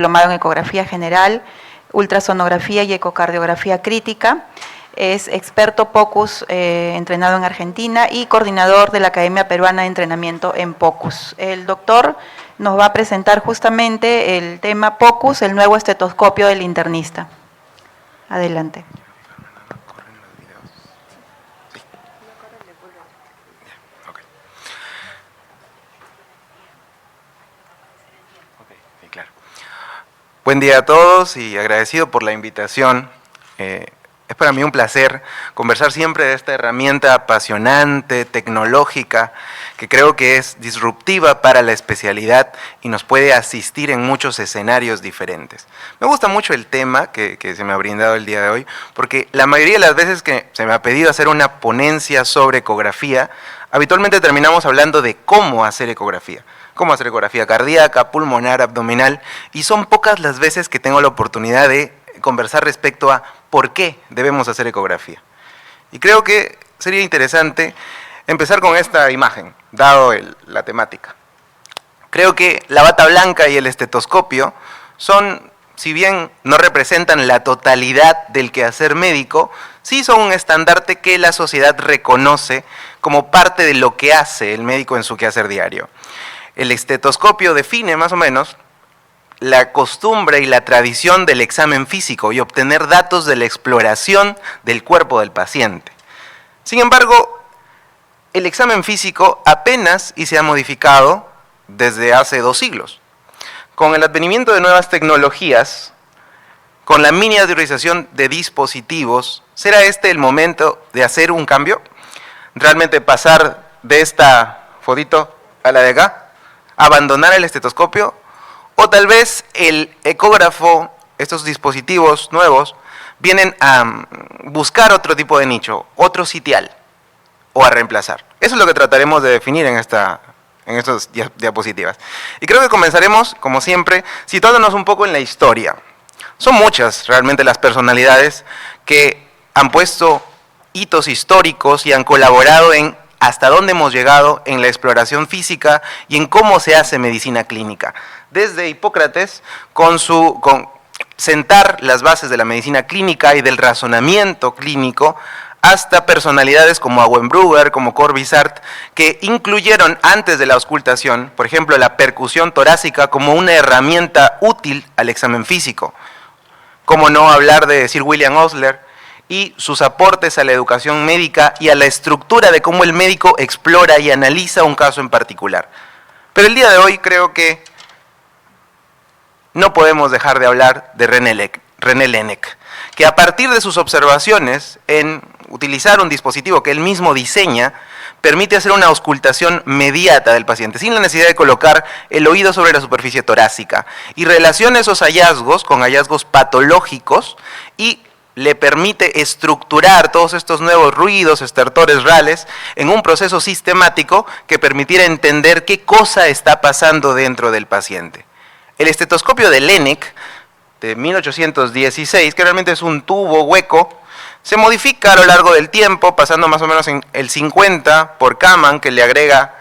diplomado en ecografía general, ultrasonografía y ecocardiografía crítica. Es experto POCUS, entrenado en Argentina, y coordinador de la Academia Peruana de Entrenamiento en POCUS. El doctor nos va a presentar justamente el tema POCUS, el nuevo estetoscopio del internista. Adelante. Buen día a todos y agradecido por la invitación. Es para mí un placer conversar siempre de esta herramienta apasionante, tecnológica, que creo que es disruptiva para la especialidad y nos puede asistir en muchos escenarios diferentes. Me gusta mucho el tema que se me ha brindado el día de hoy, porque la mayoría de las veces que se me ha pedido hacer una ponencia sobre ecografía, habitualmente terminamos hablando de cómo hacer ecografía. Cómo hacer ecografía cardíaca, pulmonar, abdominal, y son pocas las veces que tengo la oportunidad de conversar respecto a por qué debemos hacer ecografía. Y creo que sería interesante empezar con esta imagen, dado la temática. Creo que la bata blanca y el estetoscopio son, si bien no representan la totalidad del quehacer médico, sí son un estandarte que la sociedad reconoce como parte de lo que hace el médico en su quehacer diario. El estetoscopio define más o menos la costumbre y la tradición del examen físico y obtener datos de la exploración del cuerpo del paciente. Sin embargo, el examen físico apenas y se ha modificado desde hace 2 siglos. Con el advenimiento de nuevas tecnologías, con la miniaturización de dispositivos, ¿será este el momento de hacer un cambio? ¿Realmente pasar de esta fotito a la de acá? ¿Abandonar el estetoscopio? O tal vez el ecógrafo, estos dispositivos nuevos, vienen a buscar otro tipo de nicho, otro sitial, o a reemplazar. Eso es lo que trataremos de definir en estas diapositivas. Y creo que comenzaremos, como siempre, situándonos un poco en la historia. Son muchas realmente las personalidades que han puesto hitos históricos y han colaborado en hasta dónde hemos llegado en la exploración física y en cómo se hace medicina clínica. Desde Hipócrates, con sentar las bases de la medicina clínica y del razonamiento clínico, hasta personalidades como Auenbrugger, como Corvisart, que incluyeron antes de la auscultación, por ejemplo, la percusión torácica como una herramienta útil al examen físico. Cómo no hablar de Sir William Osler y sus aportes a la educación médica y a la estructura de cómo el médico explora y analiza un caso en particular. Pero el día de hoy creo que no podemos dejar de hablar de René Laennec, que a partir de sus observaciones en utilizar un dispositivo que él mismo diseña, permite hacer una auscultación mediata del paciente, sin la necesidad de colocar el oído sobre la superficie torácica, y relaciona esos hallazgos con hallazgos patológicos y le permite estructurar todos estos nuevos ruidos, estertores rales, en un proceso sistemático que permitiera entender qué cosa está pasando dentro del paciente. El estetoscopio de Laennec, de 1816, que realmente es un tubo hueco, se modifica a lo largo del tiempo, pasando más o menos en el 50 por Kaman, que le agrega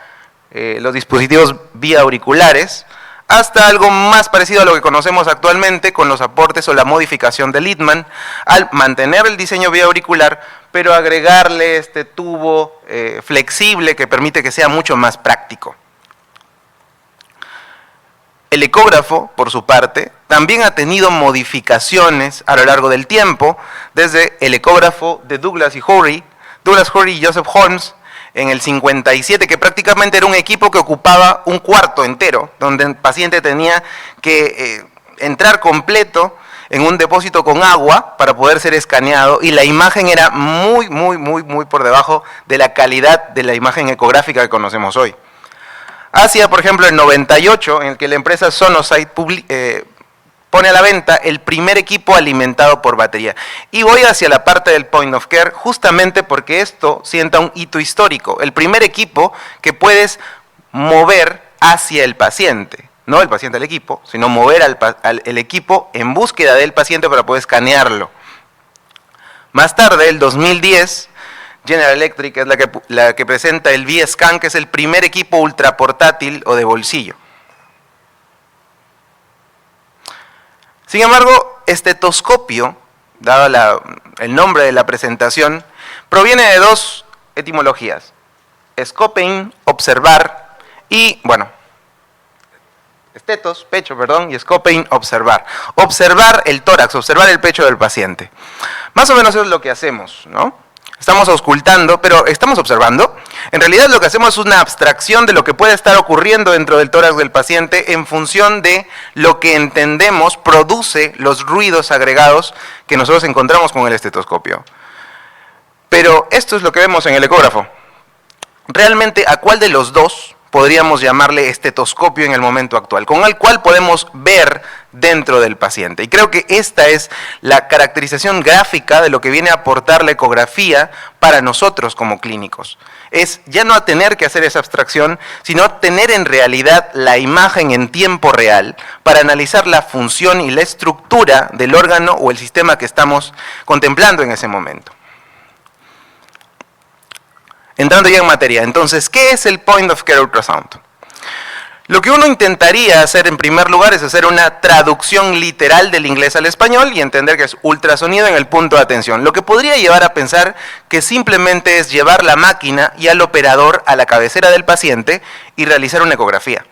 los dispositivos vía auriculares, hasta algo más parecido a lo que conocemos actualmente con los aportes o la modificación de Littmann, al mantener el diseño vía auricular, pero agregarle este tubo flexible que permite que sea mucho más práctico. El ecógrafo, por su parte, también ha tenido modificaciones a lo largo del tiempo, desde el ecógrafo de Douglas y Joseph Holmes, en el 57, que prácticamente era un equipo que ocupaba un cuarto entero, donde el paciente tenía que entrar completo en un depósito con agua para poder ser escaneado, y la imagen era muy por debajo de la calidad de la imagen ecográfica que conocemos hoy. Hacia, por ejemplo, el 98, en el que la empresa Sonosite pone a la venta el primer equipo alimentado por batería. Y voy hacia la parte del point of care justamente porque esto sienta un hito histórico. El primer equipo que puedes mover hacia el paciente, no el paciente al equipo, sino mover el equipo en búsqueda del paciente para poder escanearlo. Más tarde, el 2010, General Electric es la que presenta el V-Scan, que es el primer equipo ultraportátil o de bolsillo. Sin embargo, estetoscopio, dado el nombre de la presentación, proviene de dos etimologías: scopein, observar, y, bueno, estetos, pecho, perdón, y scopein, observar. Observar el tórax, observar el pecho del paciente. Más o menos eso es lo que hacemos, ¿no? Estamos auscultando, pero ¿estamos observando? En realidad lo que hacemos es una abstracción de lo que puede estar ocurriendo dentro del tórax del paciente en función de lo que entendemos produce los ruidos agregados que nosotros encontramos con el estetoscopio. Pero esto es lo que vemos en el ecógrafo. Realmente, ¿a cuál de los dos podríamos llamarle estetoscopio en el momento actual? ¿Con el cual podemos ver dentro del paciente? Y creo que esta es la caracterización gráfica de lo que viene a aportar la ecografía para nosotros como clínicos. Es ya no a tener que hacer esa abstracción, sino a tener en realidad la imagen en tiempo real para analizar la función y la estructura del órgano o el sistema que estamos contemplando en ese momento. Entrando ya en materia, entonces, ¿qué es el Point of Care Ultrasound? Lo que uno intentaría hacer en primer lugar es hacer una traducción literal del inglés al español y entender que es ultrasonido en el punto de atención, lo que podría llevar a pensar que simplemente es llevar la máquina y al operador a la cabecera del paciente y realizar una ecografía,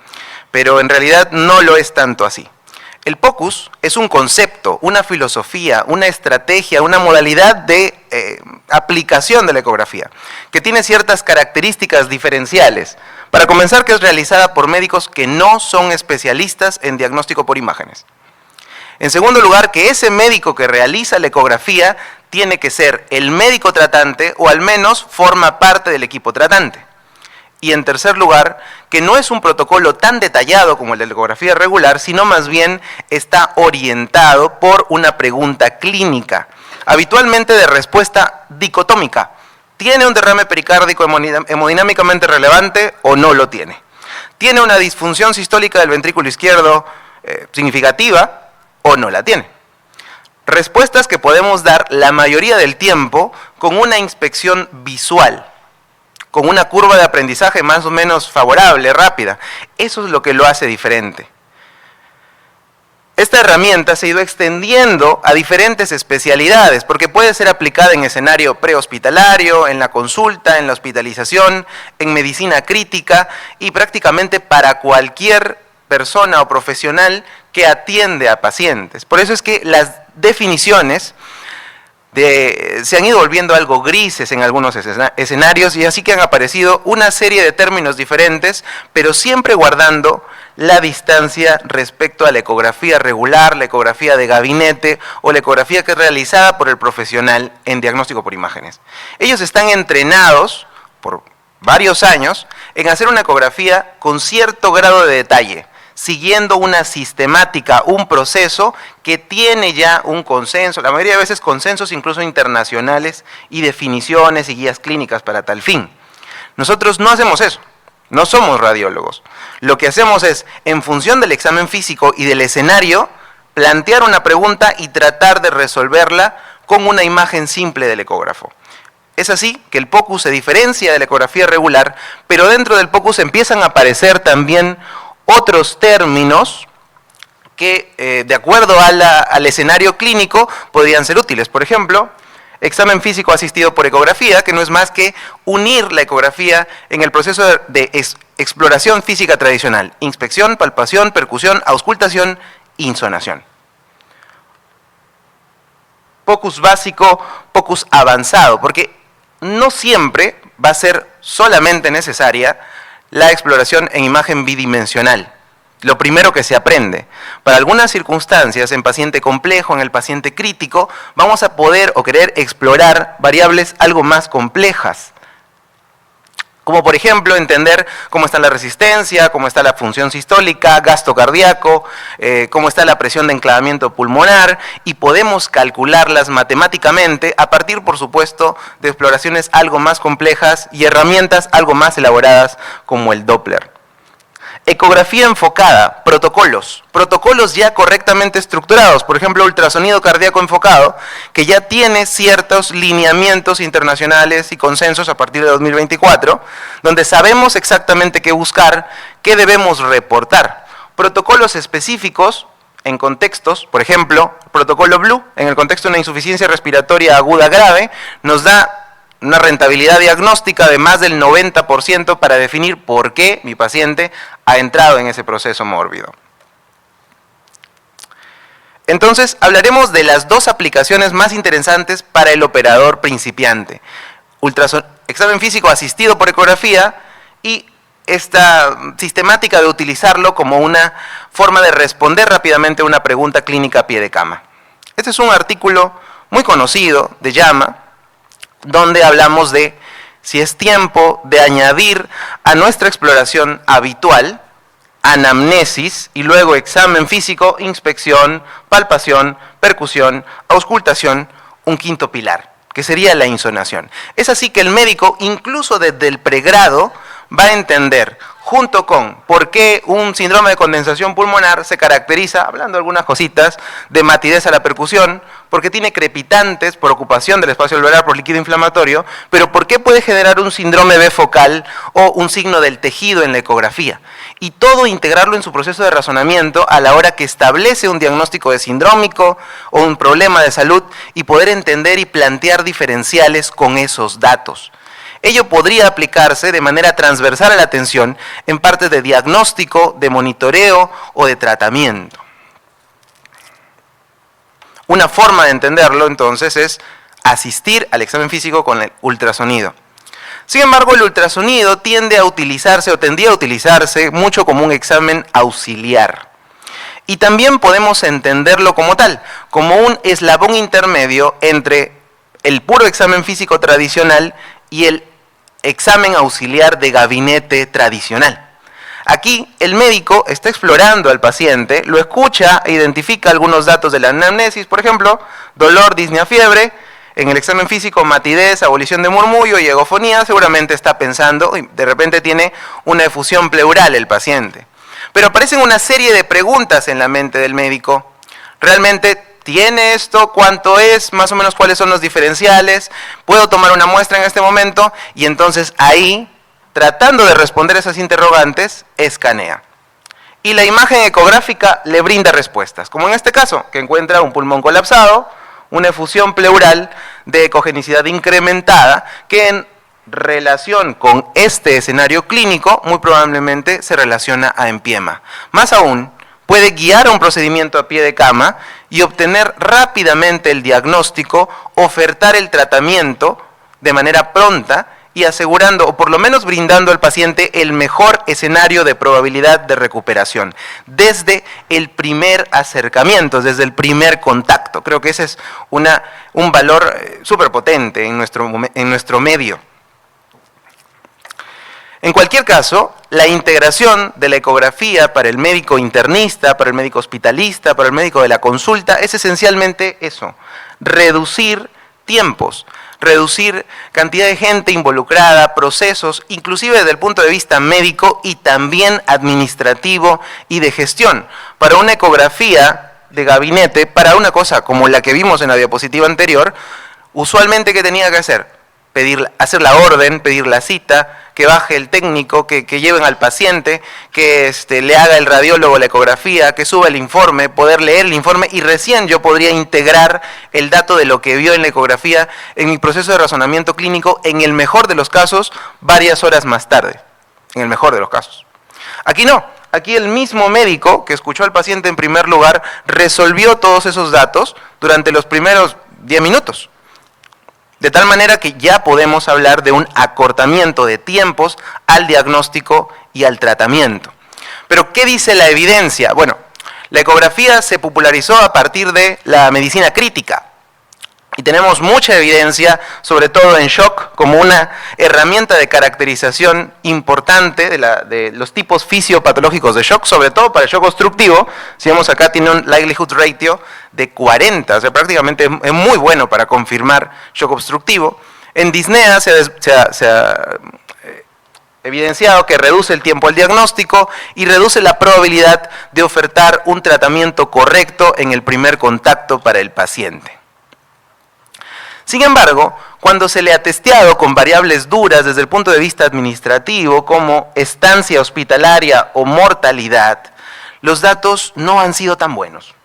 pero en realidad no lo es tanto así. El POCUS es un concepto, una filosofía, una estrategia, una modalidad de aplicación de la ecografía, que tiene ciertas características diferenciales. Para comenzar, que es realizada por médicos que no son especialistas en diagnóstico por imágenes. En segundo lugar, que ese médico que realiza la ecografía tiene que ser el médico tratante o al menos forma parte del equipo tratante. Y en tercer lugar, que no es un protocolo tan detallado como el de la ecografía regular, sino más bien está orientado por una pregunta clínica, habitualmente de respuesta dicotómica. ¿Tiene un derrame pericárdico hemodinámicamente relevante o no lo tiene? ¿Tiene una disfunción sistólica del ventrículo izquierdo significativa o no la tiene? Respuestas que podemos dar la mayoría del tiempo con una inspección visual, con una curva de aprendizaje más o menos favorable, rápida. Eso es lo que lo hace diferente. Esta herramienta se ha ido extendiendo a diferentes especialidades, porque puede ser aplicada en escenario prehospitalario, en la consulta, en la hospitalización, en medicina crítica y prácticamente para cualquier persona o profesional que atiende a pacientes. Por eso es que las definiciones se han ido volviendo algo grises en algunos escenarios y así que han aparecido una serie de términos diferentes, pero siempre guardando la distancia respecto a la ecografía regular, la ecografía de gabinete o la ecografía que es realizada por el profesional en diagnóstico por imágenes. Ellos están entrenados por varios años en hacer una ecografía con cierto grado de detalle, siguiendo una sistemática, un proceso que tiene ya un consenso, la mayoría de veces consensos incluso internacionales y definiciones y guías clínicas para tal fin. Nosotros no hacemos eso, no somos radiólogos. Lo que hacemos es, en función del examen físico y del escenario, plantear una pregunta y tratar de resolverla con una imagen simple del ecógrafo. Es así que el POCUS se diferencia de la ecografía regular, pero dentro del POCUS empiezan a aparecer también otros términos que, de acuerdo al escenario clínico, podrían ser útiles. Por ejemplo, examen físico asistido por ecografía, que no es más que unir la ecografía en el proceso de exploración física tradicional: inspección, palpación, percusión, auscultación, insonación. POCUS básico, POCUS avanzado, porque no siempre va a ser solamente necesaria la exploración en imagen bidimensional, lo primero que se aprende. Para algunas circunstancias, en paciente complejo, en el paciente crítico, vamos a poder o querer explorar variables algo más complejas, como por ejemplo entender cómo está la resistencia, cómo está la función sistólica, gasto cardíaco, cómo está la presión de enclavamiento pulmonar, y podemos calcularlas matemáticamente a partir, por supuesto, de exploraciones algo más complejas y herramientas algo más elaboradas como el Doppler. Ecografía enfocada, protocolos ya correctamente estructurados, por ejemplo, ultrasonido cardíaco enfocado, que ya tiene ciertos lineamientos internacionales y consensos a partir de 2024, donde sabemos exactamente qué buscar, qué debemos reportar. Protocolos específicos en contextos, por ejemplo, protocolo Blue, en el contexto de una insuficiencia respiratoria aguda grave, nos da una rentabilidad diagnóstica de más del 90% para definir por qué mi paciente ha entrado en ese proceso mórbido. Entonces, hablaremos de las dos aplicaciones más interesantes para el operador principiante. Examen físico asistido por ecografía y esta sistemática de utilizarlo como una forma de responder rápidamente a una pregunta clínica a pie de cama. Este es un artículo muy conocido de JAMA, donde hablamos de si es tiempo de añadir a nuestra exploración habitual anamnesis y luego examen físico, inspección, palpación, percusión, auscultación, un quinto pilar, que sería la insonación. Es así que el médico, incluso desde el pregrado, va a entender, junto con por qué un síndrome de condensación pulmonar se caracteriza, hablando algunas cositas, de matidez a la percusión, porque tiene crepitantes por ocupación del espacio alveolar por líquido inflamatorio, pero por qué puede generar un síndrome B focal o un signo del tejido en la ecografía. Y todo integrarlo en su proceso de razonamiento a la hora que establece un diagnóstico de sindrómico o un problema de salud y poder entender y plantear diferenciales con esos datos. Ello podría aplicarse de manera transversal a la atención en partes de diagnóstico, de monitoreo o de tratamiento. Una forma de entenderlo entonces es asistir al examen físico con el ultrasonido. Sin embargo, el ultrasonido tiende a utilizarse o tendría a utilizarse mucho como un examen auxiliar. Y también podemos entenderlo como tal, como un eslabón intermedio entre el puro examen físico tradicional y el examen auxiliar de gabinete tradicional. Aquí el médico está explorando al paciente, lo escucha e identifica algunos datos de la anamnesis, por ejemplo, dolor, disnea, fiebre. En el examen físico, matidez, abolición de murmullo y egofonía, seguramente está pensando, y de repente tiene una efusión pleural el paciente. Pero aparecen una serie de preguntas en la mente del médico. ¿Realmente tiene esto? ¿Cuánto es? ¿Más o menos cuáles son los diferenciales? ¿Puedo tomar una muestra en este momento? Y entonces ahí, tratando de responder esas interrogantes, escanea. Y la imagen ecográfica le brinda respuestas, como en este caso, que encuentra un pulmón colapsado, una efusión pleural de ecogenicidad incrementada, que en relación con este escenario clínico, muy probablemente se relaciona a empiema. Más aún, puede guiar a un procedimiento a pie de cama y obtener rápidamente el diagnóstico, ofertar el tratamiento de manera pronta y asegurando, o por lo menos brindando al paciente el mejor escenario de probabilidad de recuperación, desde el primer acercamiento, desde el primer contacto. Creo que ese es un valor súper potente en nuestro medio. En cualquier caso, la integración de la ecografía para el médico internista, para el médico hospitalista, para el médico de la consulta, es esencialmente eso, reducir tiempos, reducir cantidad de gente involucrada, procesos, inclusive desde el punto de vista médico y también administrativo y de gestión. Para una ecografía de gabinete, para una cosa como la que vimos en la diapositiva anterior, usualmente ¿qué tenía que hacer? Hacer la orden, pedir la cita, que baje el técnico, que lleven al paciente, que le haga el radiólogo la ecografía, que suba el informe, poder leer el informe y recién yo podría integrar el dato de lo que vio en la ecografía en mi proceso de razonamiento clínico, en el mejor de los casos, varias horas más tarde, en el mejor de los casos. Aquí no, aquí el mismo médico que escuchó al paciente en primer lugar resolvió todos esos datos durante los primeros 10 minutos. De tal manera que ya podemos hablar de un acortamiento de tiempos al diagnóstico y al tratamiento. Pero, ¿qué dice la evidencia? Bueno, la ecografía se popularizó a partir de la medicina crítica. Y tenemos mucha evidencia, sobre todo en shock, como una herramienta de caracterización importante de los tipos fisiopatológicos de shock, sobre todo para el shock obstructivo. Si vemos acá, tiene un likelihood ratio de 40, o sea, prácticamente es muy bueno para confirmar shock obstructivo. En disnea se ha evidenciado que reduce el tiempo al diagnóstico y reduce la probabilidad de ofertar un tratamiento correcto en el primer contacto para el paciente. Sin embargo, cuando se le ha testeado con variables duras desde el punto de vista administrativo, como estancia hospitalaria o mortalidad, los datos no han sido tan buenos.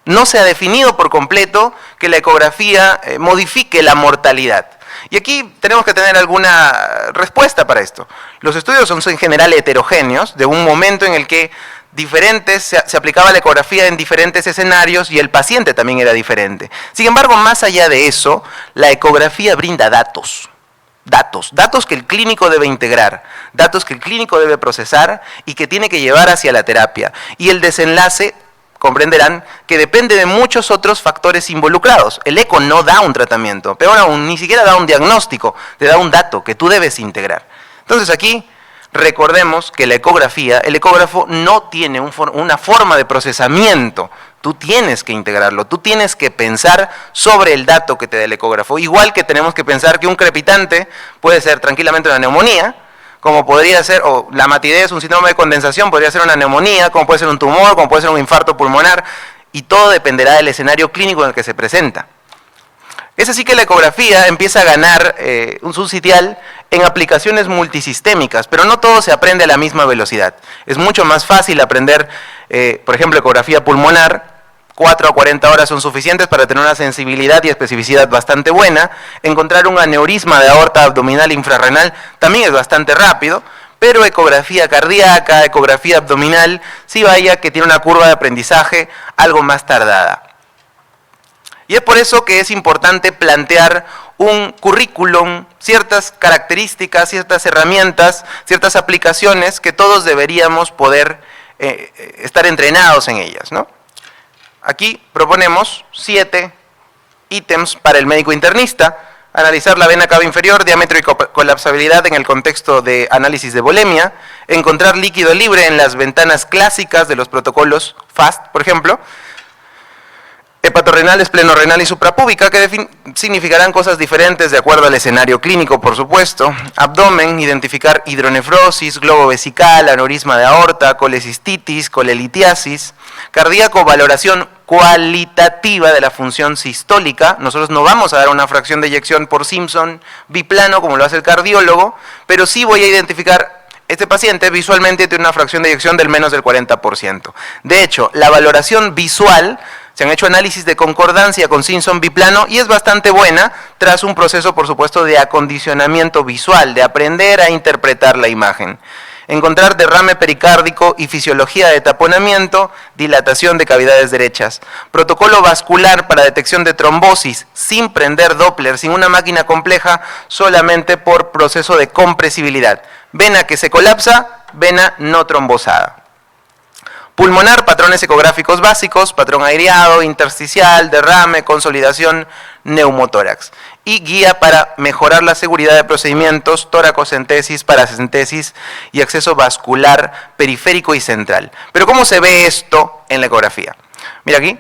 No se ha definido por completo que la ecografía modifique la mortalidad. Y aquí tenemos que tener alguna respuesta para esto. Los estudios son en general heterogéneos, de un momento en el que se aplicaba la ecografía en diferentes escenarios y el paciente también era diferente. Sin embargo, más allá de eso, la ecografía brinda datos que el clínico debe integrar, datos que el clínico debe procesar y que tiene que llevar hacia la terapia. Y el desenlace, comprenderán, que depende de muchos otros factores involucrados. El eco no da un tratamiento, peor aún, ni siquiera da un diagnóstico, te da un dato que tú debes integrar. Entonces aquí, recordemos que la ecografía, el ecógrafo no tiene una forma de procesamiento. Tú tienes que integrarlo, tú tienes que pensar sobre el dato que te da el ecógrafo. Igual que tenemos que pensar que un crepitante puede ser tranquilamente una neumonía, como podría ser, o la matidez, un síndrome de condensación, podría ser una neumonía, como puede ser un tumor, como puede ser un infarto pulmonar, y todo dependerá del escenario clínico en el que se presenta. Es así que la ecografía empieza a ganar un sitial en aplicaciones multisistémicas, pero no todo se aprende a la misma velocidad. Es mucho más fácil aprender, por ejemplo, ecografía pulmonar. 4 a 40 horas son suficientes para tener una sensibilidad y especificidad bastante buena. Encontrar un aneurisma de aorta abdominal infrarrenal también es bastante rápido, pero ecografía cardíaca, ecografía abdominal, sí vaya que tiene una curva de aprendizaje algo más tardada. Y es por eso que es importante plantear un currículum, ciertas características, ciertas herramientas, ciertas aplicaciones que todos deberíamos poder estar entrenados en ellas, ¿no? Aquí proponemos 7 ítems para el médico internista: analizar la vena cava inferior, diámetro y colapsabilidad en el contexto de análisis de volemia, encontrar líquido libre en las ventanas clásicas de los protocolos FAST, por ejemplo, hepatorrenal, esplenorrenal y suprapúbica, que significarán cosas diferentes de acuerdo al escenario clínico, por supuesto. Abdomen, identificar hidronefrosis, globo vesical, aneurisma de aorta, colecistitis, colelitiasis. Cardíaco, valoración cualitativa de la función sistólica. Nosotros no vamos a dar una fracción de eyección por Simpson biplano como lo hace el cardiólogo, pero sí voy a identificar: este paciente visualmente tiene una fracción de eyección del menos del 40%. De hecho, la valoración visual, se han hecho análisis de concordancia con Simpson biplano y es bastante buena tras un proceso, por supuesto, de acondicionamiento visual, de aprender a interpretar la imagen. Encontrar derrame pericárdico y fisiología de taponamiento, dilatación de cavidades derechas. Protocolo vascular para detección de trombosis, sin prender Doppler, sin una máquina compleja, solamente por proceso de compresibilidad. Vena que se colapsa, vena no trombosada. Pulmonar, patrones ecográficos básicos, patrón aireado, intersticial, derrame, consolidación, neumotórax. Y guía para mejorar la seguridad de procedimientos, toracocentesis, paracentesis y acceso vascular periférico y central. Pero ¿cómo se ve esto en la ecografía? Mira aquí,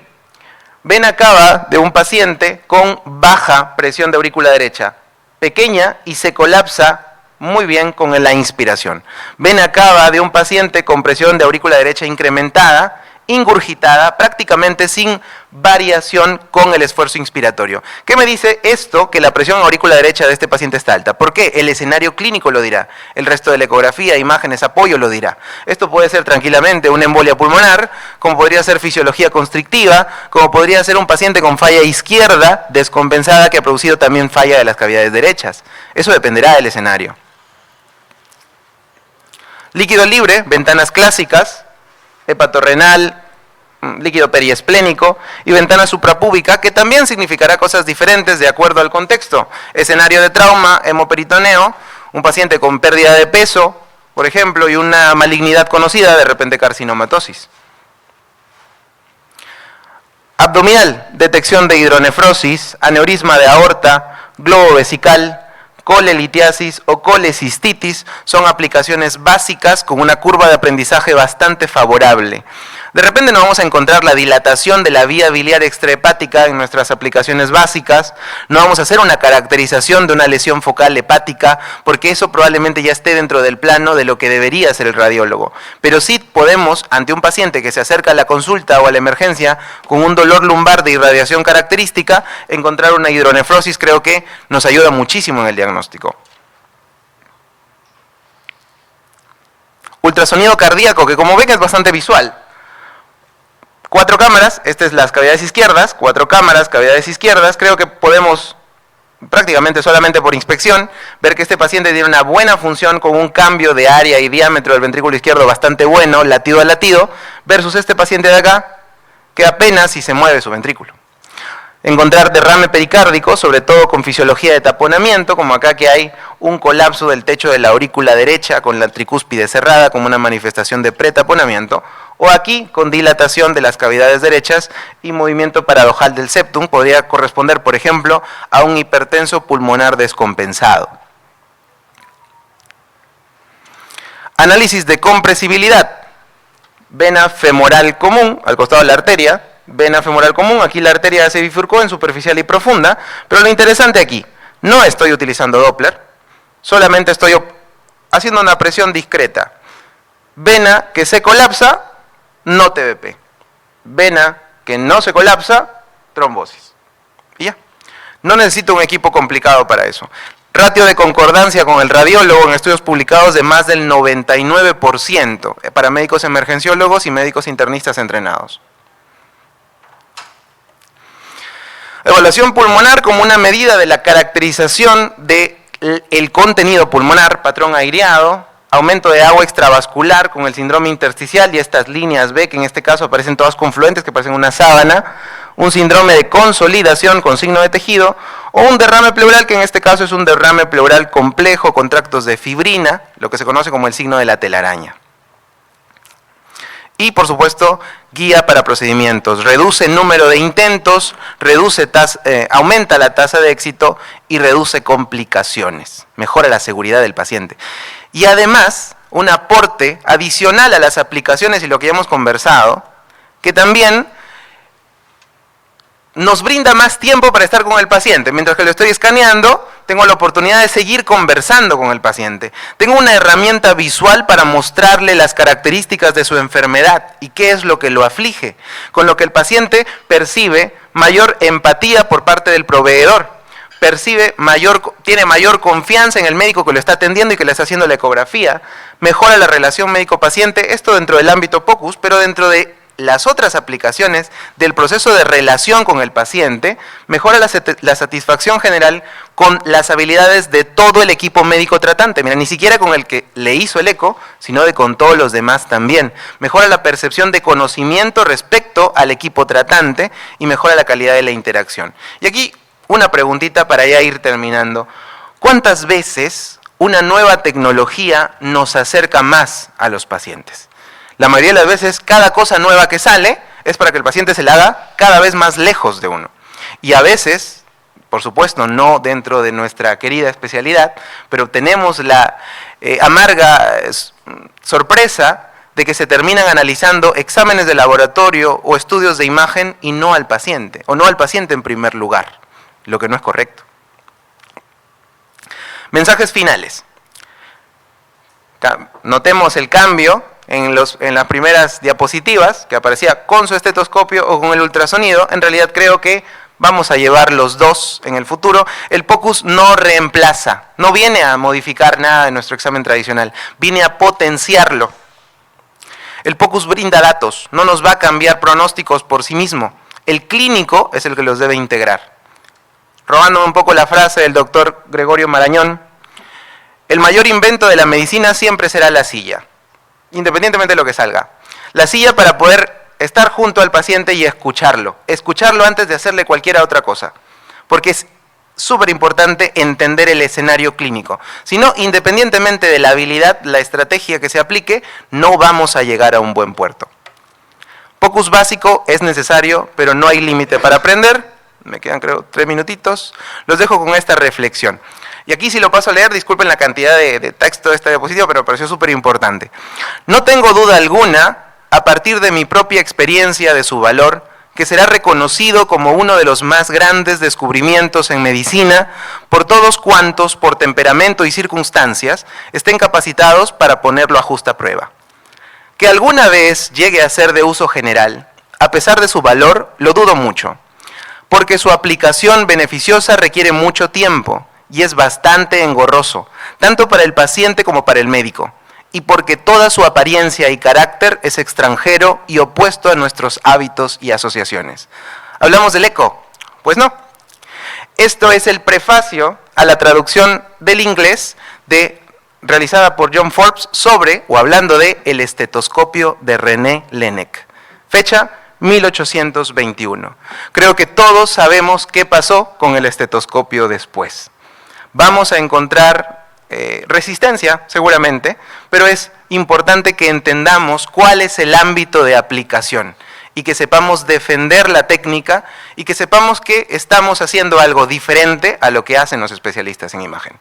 vena cava de un paciente con baja presión de aurícula derecha, pequeña y se colapsa muy bien con la inspiración. Vena cava de un paciente con presión de aurícula derecha incrementada, ingurgitada, prácticamente sin variación con el esfuerzo inspiratorio. ¿Qué me dice esto? Que la presión aurícula derecha de este paciente está alta. ¿Por qué? El escenario clínico lo dirá. El resto de la ecografía, imágenes, apoyo lo dirá. Esto puede ser tranquilamente una embolia pulmonar, como podría ser fisiología constrictiva, como podría ser un paciente con falla izquierda descompensada que ha producido también falla de las cavidades derechas. Eso dependerá del escenario. Líquido libre, ventanas clásicas, hepatorrenal, líquido periesplénico y ventana suprapúbica, que también significará cosas diferentes de acuerdo al contexto. Escenario de trauma, hemoperitoneo, un paciente con pérdida de peso, por ejemplo, y una malignidad conocida, de repente carcinomatosis. Abdominal, detección de hidronefrosis, aneurisma de aorta, globo vesical, colelitiasis o colecistitis son aplicaciones básicas con una curva de aprendizaje bastante favorable. De repente no vamos a encontrar la dilatación de la vía biliar extrahepática en nuestras aplicaciones básicas, no vamos a hacer una caracterización de una lesión focal hepática, porque eso probablemente ya esté dentro del plano de lo que debería hacer el radiólogo. Pero sí podemos, ante un paciente que se acerca a la consulta o a la emergencia con un dolor lumbar de irradiación característica, encontrar una hidronefrosis creo que nos ayuda muchísimo en el diagnóstico. Ultrasonido cardíaco, que como ven es bastante visual. 4 cámaras, estas es las cavidades izquierdas, 4 cámaras, cavidades izquierdas, creo que podemos prácticamente solamente por inspección, ver que este paciente tiene una buena función con un cambio de área y diámetro del ventrículo izquierdo bastante bueno, latido a latido, versus este paciente de acá, que apenas si se mueve su ventrículo. Encontrar derrame pericárdico, sobre todo con fisiología de taponamiento, como acá que hay un colapso del techo de la aurícula derecha con la tricúspide cerrada como una manifestación de pretaponamiento, o aquí con dilatación de las cavidades derechas y movimiento paradojal del septum, podría corresponder, por ejemplo, a un hipertenso pulmonar descompensado. Análisis de compresibilidad. Vena femoral común, al costado de la arteria, vena femoral común, aquí la arteria se bifurcó en superficial y profunda, pero lo interesante aquí, no estoy utilizando Doppler, solamente estoy haciendo una presión discreta. Vena que se colapsa, no TBP. Vena que no se colapsa, trombosis. Y ya. No necesito un equipo complicado para eso. Ratio de concordancia con el radiólogo en estudios publicados de más del 99% para médicos emergenciólogos y médicos internistas entrenados. Evaluación pulmonar como una medida de la caracterización del contenido pulmonar, patrón aireado, aumento de agua extravascular con el síndrome intersticial y estas líneas B, que en este caso aparecen todas confluentes, que parecen una sábana, un síndrome de consolidación con signo de tejido, o un derrame pleural, que en este caso es un derrame pleural complejo con tractos de fibrina, lo que se conoce como el signo de la telaraña. Y, por supuesto, guía para procedimientos. Reduce el número de intentos, aumenta la tasa de éxito y reduce complicaciones. Mejora la seguridad del paciente. Y además, un aporte adicional a las aplicaciones y lo que ya hemos conversado, que también nos brinda más tiempo para estar con el paciente. Mientras que lo estoy escaneando, tengo la oportunidad de seguir conversando con el paciente. Tengo una herramienta visual para mostrarle las características de su enfermedad y qué es lo que lo aflige, con lo que el paciente percibe mayor empatía por parte del proveedor, tiene mayor confianza en el médico que lo está atendiendo y que le está haciendo la ecografía, mejora la relación médico-paciente, esto dentro del ámbito POCUS, pero dentro de las otras aplicaciones del proceso de relación con el paciente, mejora la satisfacción general con las habilidades de todo el equipo médico tratante. Mira, ni siquiera con el que le hizo el eco, sino con todos los demás también. Mejora la percepción de conocimiento respecto al equipo tratante y mejora la calidad de la interacción. Y aquí una preguntita para ya ir terminando. ¿Cuántas veces una nueva tecnología nos acerca más a los pacientes? La mayoría de las veces, cada cosa nueva que sale es para que el paciente se la haga cada vez más lejos de uno. Y a veces, por supuesto, no dentro de nuestra querida especialidad, pero tenemos la amarga sorpresa de que se terminan analizando exámenes de laboratorio o estudios de imagen y no al paciente, o no al paciente en primer lugar, lo que no es correcto. Mensajes finales. Notemos el cambio en las primeras diapositivas, que aparecía con su estetoscopio o con el ultrasonido. En realidad creo que vamos a llevar los dos en el futuro. El POCUS no reemplaza, no viene a modificar nada de nuestro examen tradicional, viene a potenciarlo. El POCUS brinda datos, no nos va a cambiar pronósticos por sí mismo. El clínico es el que los debe integrar. Robándome un poco la frase del doctor Gregorio Marañón, el mayor invento de la medicina siempre será la silla, independientemente de lo que salga. La silla para poder estar junto al paciente y escucharlo antes de hacerle cualquier otra cosa, porque es súper importante entender el escenario clínico. Si no, independientemente de la habilidad, la estrategia que se aplique, no vamos a llegar a un buen puerto. POCUS básico es necesario, pero no hay límite para aprender. Me quedan creo 3 minutitos. Los dejo con esta reflexión. Y aquí si lo paso a leer, disculpen la cantidad de texto de esta diapositiva, pero me pareció súper importante. No tengo duda alguna, a partir de mi propia experiencia de su valor, que será reconocido como uno de los más grandes descubrimientos en medicina por todos cuantos, por temperamento y circunstancias, estén capacitados para ponerlo a justa prueba. Que alguna vez llegue a ser de uso general, a pesar de su valor, lo dudo mucho, porque su aplicación beneficiosa requiere mucho tiempo, y es bastante engorroso, tanto para el paciente como para el médico, y porque toda su apariencia y carácter es extranjero y opuesto a nuestros hábitos y asociaciones. ¿Hablamos del eco? Pues no. Esto es el prefacio a la traducción del inglés realizada por John Forbes sobre, o hablando de, el estetoscopio de René Laennec. Fecha 1821. Creo que todos sabemos qué pasó con el estetoscopio después. Vamos a encontrar resistencia, seguramente, pero es importante que entendamos cuál es el ámbito de aplicación y que sepamos defender la técnica y que sepamos que estamos haciendo algo diferente a lo que hacen los especialistas en imagen.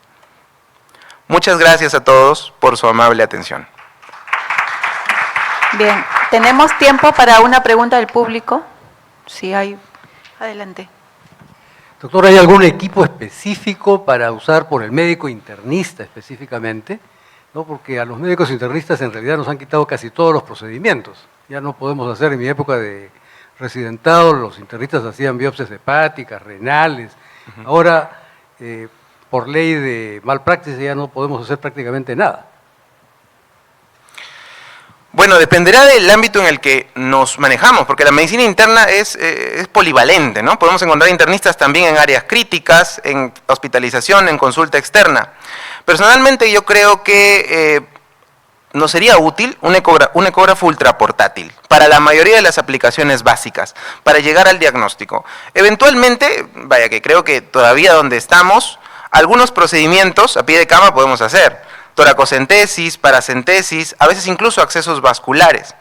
Muchas gracias a todos por su amable atención. Bien, tenemos tiempo para una pregunta del público. Sí, hay. Adelante. Doctor, ¿hay algún equipo específico para usar por el médico internista específicamente? ¿No? Porque a los médicos internistas en realidad nos han quitado casi todos los procedimientos. Ya no podemos hacer, en mi época de residentado, los internistas hacían biopsias hepáticas, renales. Ahora, por ley de malpraxis, ya no podemos hacer prácticamente nada. Bueno, dependerá del ámbito en el que nos manejamos, porque la medicina interna es polivalente, ¿no? Podemos encontrar internistas también en áreas críticas, en hospitalización, en consulta externa. Personalmente yo creo que nos sería útil un ecógrafo ultraportátil para la mayoría de las aplicaciones básicas, para llegar al diagnóstico. Eventualmente, vaya que creo que todavía donde estamos, algunos procedimientos a pie de cama podemos hacer. Toracocentesis, paracentesis, a veces incluso accesos vasculares,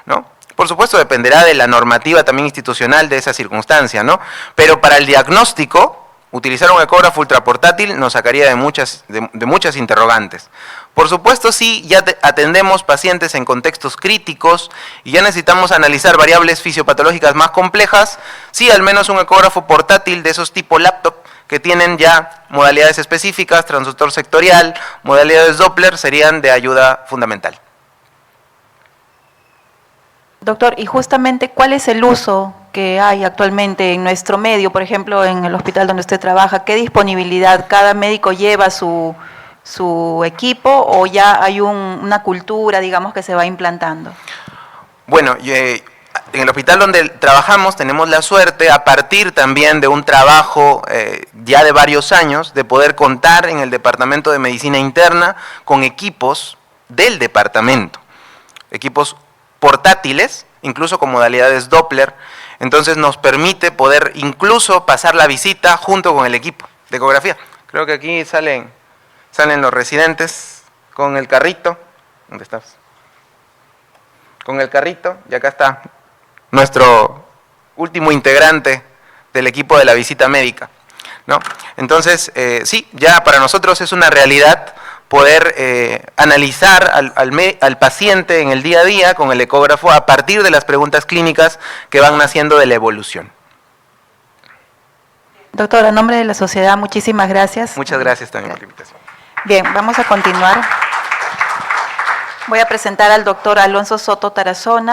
¿no? Por supuesto dependerá de la normativa también institucional de esa circunstancia, ¿no? Pero para el diagnóstico, utilizar un ecógrafo ultraportátil nos sacaría de muchas interrogantes. Por supuesto, sí, ya atendemos pacientes en contextos críticos y ya necesitamos analizar variables fisiopatológicas más complejas, sí, al menos un ecógrafo portátil de esos tipo laptop, que tienen ya modalidades específicas, transductor sectorial, modalidades Doppler, serían de ayuda fundamental. Doctor, y justamente, ¿cuál es el uso que hay actualmente en nuestro medio, por ejemplo, en el hospital donde usted trabaja? ¿Qué disponibilidad? ¿Cada médico lleva su equipo o ya hay una cultura, digamos, que se va implantando? Bueno, en el hospital donde trabajamos tenemos la suerte, a partir también de un trabajo ya de varios años, de poder contar en el Departamento de Medicina Interna con equipos del departamento, equipos portátiles, incluso con modalidades Doppler. Entonces nos permite poder incluso pasar la visita junto con el equipo de ecografía. Creo que aquí salen los residentes con el carrito. ¿Dónde estás? Con el carrito, y acá está nuestro último integrante del equipo de la visita médica, ¿no? Entonces, sí, ya para nosotros es una realidad poder analizar al paciente en el día a día con el ecógrafo a partir de las preguntas clínicas que van naciendo de la evolución. Doctor, a nombre de la sociedad, muchísimas gracias. Muchas gracias también por la invitación. Bien, vamos a continuar. Voy a presentar al doctor Alonso Soto Tarazona.